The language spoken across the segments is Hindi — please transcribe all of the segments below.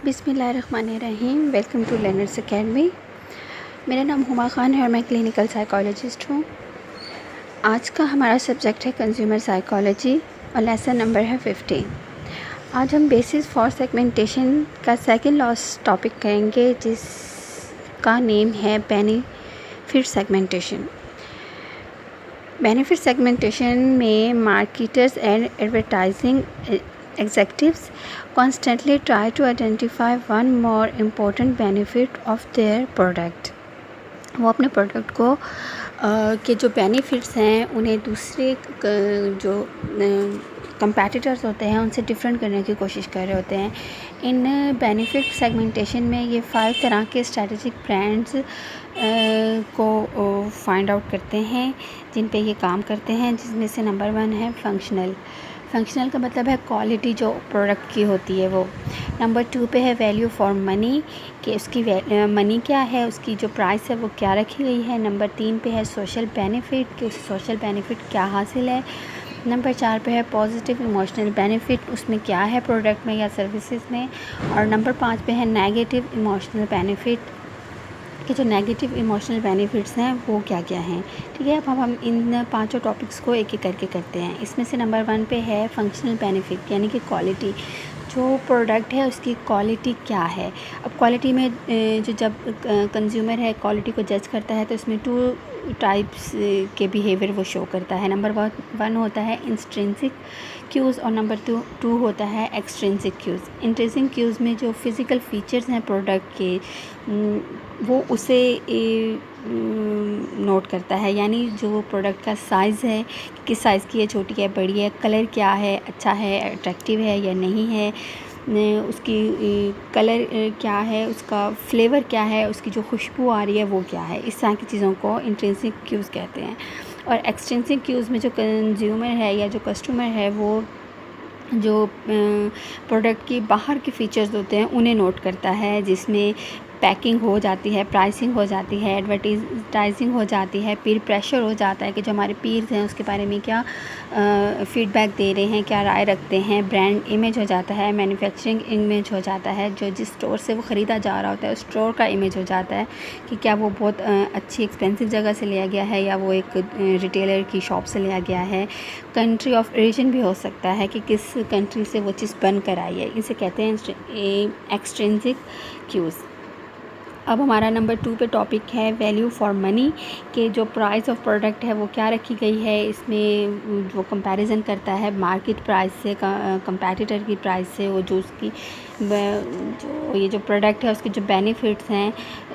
बिस्मिल्लाहिर्रहमानिर्रहीम। Welcome to Learners Academy. मेरा नाम हुमा ख़ान है और मैं क्लिनिकल साइकोलॉजिस्ट हूँ। आज का हमारा सब्जेक्ट है कंज्यूमर साइकोलॉजी और लेसन नंबर है 15। आज हम बेसिस फॉर सेगमेंटेशन का सेकंड लास्ट टॉपिक करेंगे, जिसका नेम है बेनिफिट सेगमेंटेशन। बेनिफिट सेगमेंटेशन में marketers and advertising executives constantly try to identify one more important benefit of their product। वो अपने प्रोडक्ट को के जो बेनिफिट्स हैं उन्हें दूसरे जो कंपैटिटर्स होते हैं उनसे डिफरेंट करने की कोशिश कर रहे होते हैं। इन बेनिफिट सेगमेंटेशन में ये 5 तरह के स्ट्रेटेजिक ब्रांड्स को फाइंड आउट करते हैं जिन पे ये काम करते हैं, जिसमें से नंबर 1 है फंक्शनल का मतलब है क्वालिटी जो प्रोडक्ट की होती है वो। नंबर 2 पे है वैल्यू फॉर मनी, कि उसकी मनी क्या है, उसकी जो प्राइस है वो क्या रखी गई है। नंबर 3 पे है सोशल बेनिफिट, कि उस सोशल बेनिफिट क्या हासिल है। नंबर 4 पे है पॉजिटिव इमोशनल बेनिफिट, उसमें क्या है प्रोडक्ट में या सर्विसेज में। और नंबर 5 पे है नेगेटिव इमोशनल बेनिफिट, कि जो नेगेटिव इमोशनल बेनिफिट्स हैं वो क्या क्या हैं। ठीक है, अब हम इन 5 टॉपिक्स को एक एक करके करते हैं। इसमें से नंबर 1 पे है फंक्शनल बेनिफिट, यानी कि क्वालिटी। जो प्रोडक्ट है उसकी क्वालिटी क्या है। अब क्वालिटी में जो जब कंज्यूमर है क्वालिटी को जज करता है तो इसमें 2 टाइप्स के बिहेवियर वो शो करता है। नंबर 1 होता है इंट्रिंसिक क्यूज़ और नंबर 2 होता है एक्सट्रिंसिक क्यूज़। इंट्रिंसिक क्यूज़ में जो फिज़िकल फीचर्स हैं प्रोडक्ट के वो उसे नोट करता है, यानी जो प्रोडक्ट का साइज़ है, किस साइज़ की है, छोटी है, बड़ी है, कलर क्या है, अच्छा है, अट्रैक्टिव है या नहीं है, उसकी कलर क्या है, उसका फ्लेवर क्या है, उसकी जो खुशबू आ रही है वो क्या है। इस तरह की चीज़ों को इंट्रिंसिक क्यूज़ कहते हैं। और एक्सट्रिंसिक क्यूज़ में जो कंज्यूमर है या जो कस्टमर है वो जो प्रोडक्ट की बाहर के फ़ीचर्स होते हैं उन्हें नोट करता है, जिसमें पैकिंग हो जाती है, प्राइसिंग हो जाती है, एडवर्टाइजिंग हो जाती है, पीर प्रेशर हो जाता है कि जो हमारे पीर्स हैं उसके बारे में क्या फ़ीडबैक दे रहे हैं, क्या राय रखते हैं। ब्रांड इमेज हो जाता है, मैन्युफैक्चरिंग इमेज हो जाता है, जो जिस स्टोर से वो ख़रीदा जा रहा होता है उस स्टोर का इमेज हो जाता है कि क्या वो बहुत अच्छी एक्सपेंसिव जगह से लिया गया है या वो एक रिटेलर की शॉप से लिया गया है। कंट्री ऑफ ओरिजिन भी हो सकता है कि किस कंट्री से वो चीज़ बन कर आई है। इसे कहते हैं एक्सट्रिंसिक क्यूज़। अब हमारा नंबर 2 पे टॉपिक है वैल्यू फॉर मनी, कि जो प्राइस ऑफ प्रोडक्ट है वो क्या रखी गई है। इसमें वो कंपैरिजन करता है मार्केट प्राइस से, कंपैटिटर की प्राइस से। वो जो उसकी जो ये जो प्रोडक्ट है उसके जो बेनिफिट्स हैं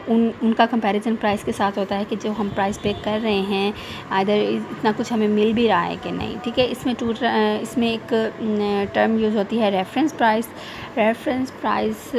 उनका कंपैरिजन प्राइस के साथ होता है कि जो हम प्राइस पे कर रहे हैं आइदर इतना कुछ हमें मिल भी रहा है कि नहीं। ठीक है, इसमें एक टर्म यूज़ होती है रेफरेंस प्राइस। रेफरेंस प्राइस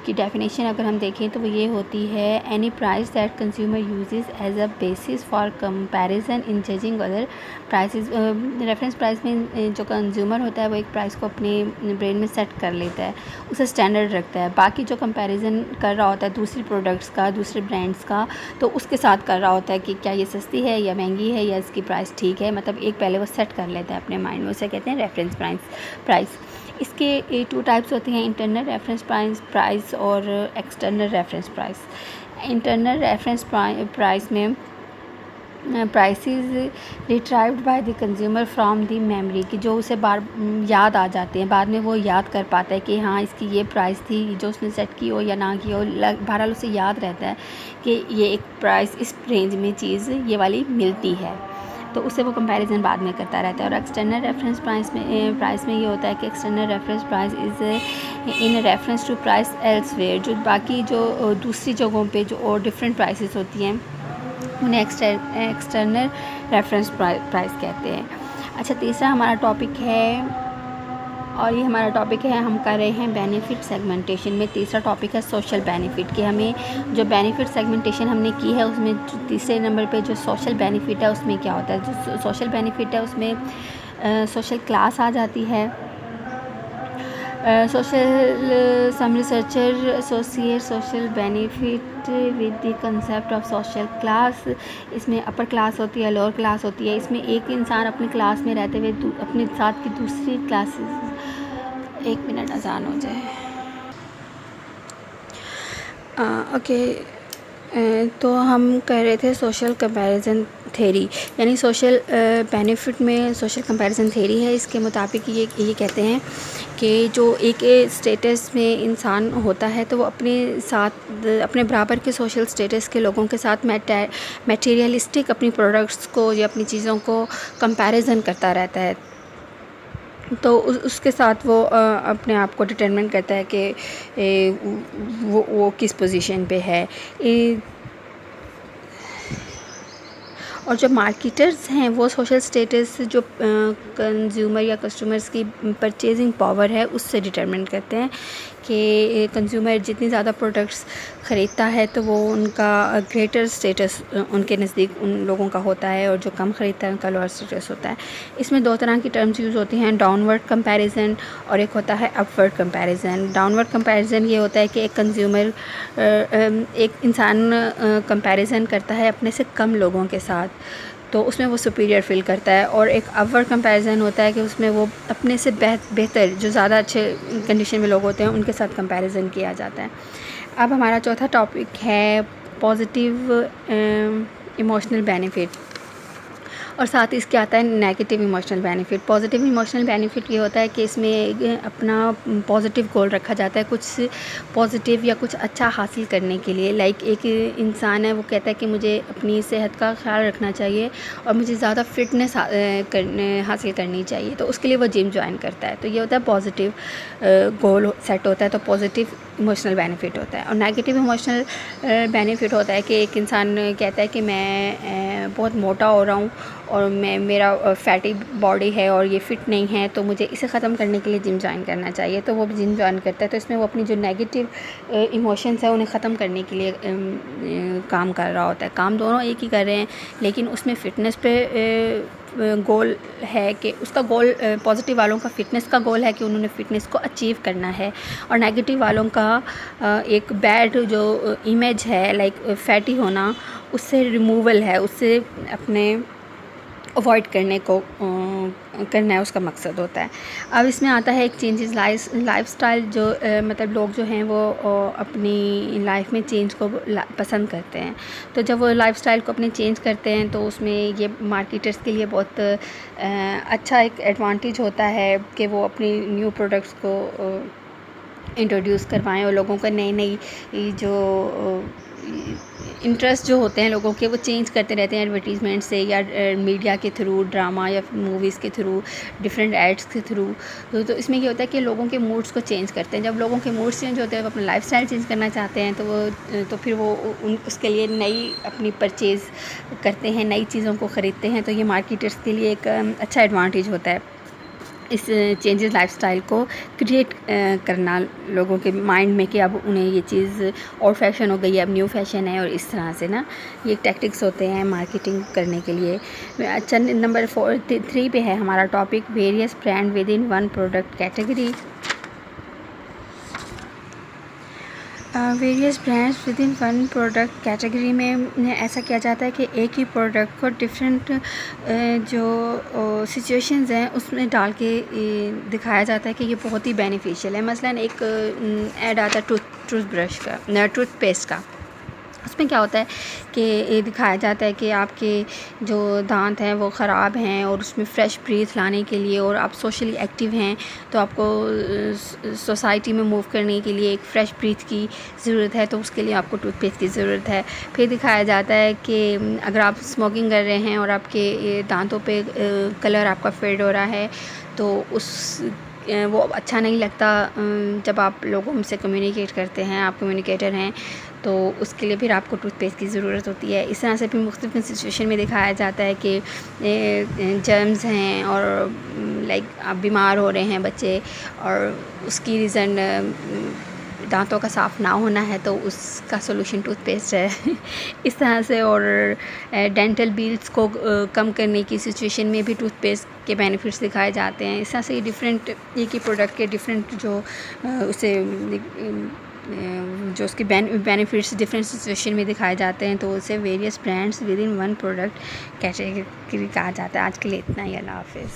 की डेफिनेशन अगर हम देखें तो वो ये होती है any price that consumer uses as a basis for comparison in judging other prices. Reference price में जो कंज्यूमर होता है वो एक प्राइस को अपने ब्रेन में सेट कर लेता है, उसे स्टैंडर्ड रखता है। बाकी जो कंपैरिजन कर रहा होता है दूसरी प्रोडक्ट्स का, दूसरे ब्रांड्स का, तो उसके साथ कर रहा होता है कि क्या ये सस्ती है या महंगी है या इसकी प्राइस ठीक है। मतलब एक पहले वो सेट कर लेता है अपने माइंड में, उसे कहते हैं रेफरेंस प्राइस। इसके 2 टाइप्स होते हैं, इंटरनल रेफरेंस प्राइस और external reference price. Internal reference price में prices retrieved by the consumer from the memory, कि जो उसे बार याद आ जाते हैं, बाद में वो याद कर पाता है कि हाँ इसकी ये प्राइस थी, जो उसने सेट की हो या ना की हो, बहरहाल उसे याद रहता है कि ये एक प्राइस इस रेंज में चीज़ ये वाली मिलती है, तो उससे वो कंपैरिजन बाद में करता रहता है। और एक्सटर्नल रेफरेंस प्राइस में ये होता है कि external reference price is in reference to price elsewhere, जो बाकी जो दूसरी जगहों पे जो और डिफरेंट प्राइसेस होती हैं उन्हें एक्सटर्नल रेफरेंस प्राइस कहते हैं। अच्छा, तीसरा हमारा टॉपिक है और ये हमारा टॉपिक है, हम कर रहे हैं बेनिफिट सेगमेंटेशन में। तीसरा टॉपिक है सोशल बेनिफिट, कि हमें जो बेनिफिट सेगमेंटेशन हमने की है उसमें तीसरे नंबर पे जो सोशल बेनिफिट है उसमें क्या होता है। जो सोशल बेनिफिट है उसमें सोशल क्लास आ जाती है। Some researcher associate social benefit with the concept of social class. इसमें अपर क्लास होती है, लोअर क्लास होती है। इसमें एक इंसान अपनी क्लास में रहते हुए अपने साथ की दूसरी क्लासेस, 1 मिनट अजान हो जाए। ओके। तो हम कह रहे थे सोशल कंपैरिजन थ्योरी, यानी सोशल बेनिफिट में सोशल कंपैरिजन थ्योरी है। इसके मुताबिक ये कहते हैं कि जो एक स्टेटस में इंसान होता है तो वो अपने साथ अपने बराबर के सोशल स्टेटस के लोगों के साथ मटेरियलिस्टिक अपनी प्रोडक्ट्स को या अपनी चीज़ों को कंपैरिजन करता रहता है। तो उसके साथ वो अपने आप को डिटरमिन करता है कि वो किस पोजीशन पे है। और जो मार्केटर्स हैं वो सोशल स्टेटस जो कंज्यूमर या कस्टमर्स की परचेजिंग पावर है उससे डिटरमिन करते हैं कि कंज्यूमर जितनी ज़्यादा प्रोडक्ट्स ख़रीदता है तो वो उनका ग्रेटर स्टेटस उनके नज़दीक उन लोगों का होता है, और जो कम ख़रीदता है उनका लोअर स्टेटस होता है। इसमें दो तरह की टर्म्स यूज़ होती हैं, डाउनवर्ड कंपैरिजन और एक होता है अपवर्ड कंपैरिजन। डाउनवर्ड कंपैरिजन ये होता है कि एक कंज्यूमर एक इंसान कंपैरिजन करता है अपने से कम लोगों के साथ, तो उसमें वो सुपीरियर फ़ील करता है। और एक अपवर्ड कंपैरिजन होता है कि उसमें वो अपने से बेहतर जो ज़्यादा अच्छे कंडीशन में लोग होते हैं उनके साथ कंपैरिजन किया जाता है। अब हमारा चौथा टॉपिक है पॉजिटिव इमोशनल बेनिफिट, और साथ ही इसके आता है negative emotional benefit. Positive emotional benefit ये होता है कि इसमें अपना पॉजिटिव गोल रखा जाता है, कुछ पॉजिटिव या कुछ अच्छा हासिल करने के लिए। लाइक एक इंसान है वो कहता है कि मुझे अपनी सेहत का ख्याल रखना चाहिए और मुझे ज़्यादा फिटनेस हासिल करनी चाहिए, तो उसके लिए वो जिम ज्वाइन करता है। तो ये होता है पॉजिटिव गोल सेट होता है, तो पॉजिटिव इमोशनल बेनिफिट होता है। और नेगेटिव इमोशनल बेनिफिट होता है कि एक इंसान कहता है कि मैं बहुत मोटा हो रहा हूँ और मेरा फैटी बॉडी है और ये फ़िट नहीं है, तो मुझे इसे ख़त्म करने के लिए जिम ज्वाइन करना चाहिए, तो वो भी जिम ज्वाइन करता है। तो इसमें वो अपनी जो नेगेटिव इमोशंस है उन्हें ख़त्म करने के लिए काम कर रहा होता है। काम दोनों एक ही कर रहे हैं, लेकिन उसमें फ़िटनेस पे गोल है कि उसका गोल पॉजिटिव वालों का फ़िटनेस का गोल है कि उन्होंने फ़िटनेस को अचीव करना है, और नेगेटिव वालों का एक बैड जो इमेज है लाइक फैटी होना उससे रिमूवल है, उससे अपने अवॉइड करना है, उसका मकसद होता है। अब इसमें आता है एक चेंजेस लाइफस्टाइल, जो मतलब लोग जो हैं वो अपनी लाइफ में चेंज को पसंद करते हैं। तो जब वो लाइफस्टाइल को अपने चेंज करते हैं तो उसमें ये मार्केटर्स के लिए बहुत अच्छा एक एडवांटेज होता है कि वो अपनी न्यू प्रोडक्ट्स को इंट्रोड्यूस करवाएं और लोगों को नई जो इंटरेस्ट जो होते हैं लोगों के वो चेंज करते रहते हैं एडवर्टीज़मेंट से या मीडिया के थ्रू, ड्रामा या मूवीज़ के थ्रू, डिफरेंट एड्स के थ्रू। तो इसमें ये होता है कि लोगों के मूड्स को चेंज करते हैं। जब लोगों के मूड्स चेंज होते हैं, वो अपना लाइफस्टाइल चेंज करना चाहते हैं, तो फिर वो उसके लिए नई अपनी परचेज़ करते हैं, नई चीज़ों को ख़रीदते हैं। तो ये मार्केटर्स के लिए एक अच्छा एडवांटेज होता है इस चेंजेस लाइफस्टाइल को क्रिएट करना लोगों के माइंड में कि अब उन्हें ये चीज़ ओल्ड फैशन हो गई है, अब न्यू फैशन है, और इस तरह से ना ये टैक्टिक्स होते हैं मार्केटिंग करने के लिए। अच्छा, नंबर 3 पे है हमारा topic various brand with in one product category. Various brands with in one product category में ऐसा किया जाता है कि एक ही प्रोडक्ट को डिफरेंट जो सिचुएशंस हैं उसमें डाल के दिखाया जाता है कि ये बहुत ही बेनिफिशियल है। मसलन एक ऐड आता है टूथपेस्ट का। उसमें क्या होता है कि ये दिखाया जाता है कि आपके जो दांत हैं वो ख़राब हैं और उसमें फ़्रेश ब्रीथ लाने के लिए, और आप सोशली एक्टिव हैं तो आपको सोसाइटी में मूव करने के लिए एक फ़्रेश ब्रीथ की ज़रूरत है, तो उसके लिए आपको टूथपेस्ट की ज़रूरत है। फिर दिखाया जाता है कि अगर आप स्मोकिंग कर रहे हैं और आपके दांतों पे कलर आपका फेड हो रहा है तो वो अच्छा नहीं लगता जब आप लोगों से कम्युनिकेट करते हैं, आप कम्युनिकेटर हैं, तो उसके लिए फिर आपको टूथपेस्ट की ज़रूरत होती है। इस तरह से फिर मुख्तलिफ सिचुएशन में दिखाया जाता है कि जर्म्स हैं और लाइक आप बीमार हो रहे हैं बच्चे, और उसकी रीज़न दांतों का साफ़ ना होना है, तो उसका सोल्यूशन टूथपेस्ट है। इस तरह से, और डेंटल बिल्स को कम करने की सिचुएशन में भी टूथपेस्ट के बेनिफिट्स दिखाए जाते हैं। इस तरह से डिफरेंट एक ही प्रोडक्ट के डिफरेंट जो उसे जो उसके बेनिफिट्स डिफरेंट सिचुएशन में दिखाए जाते हैं, तो उसे various brands with in one product category कहा जाता है। आज के लिए इतना ही, अल्लाह हाफ़िज़।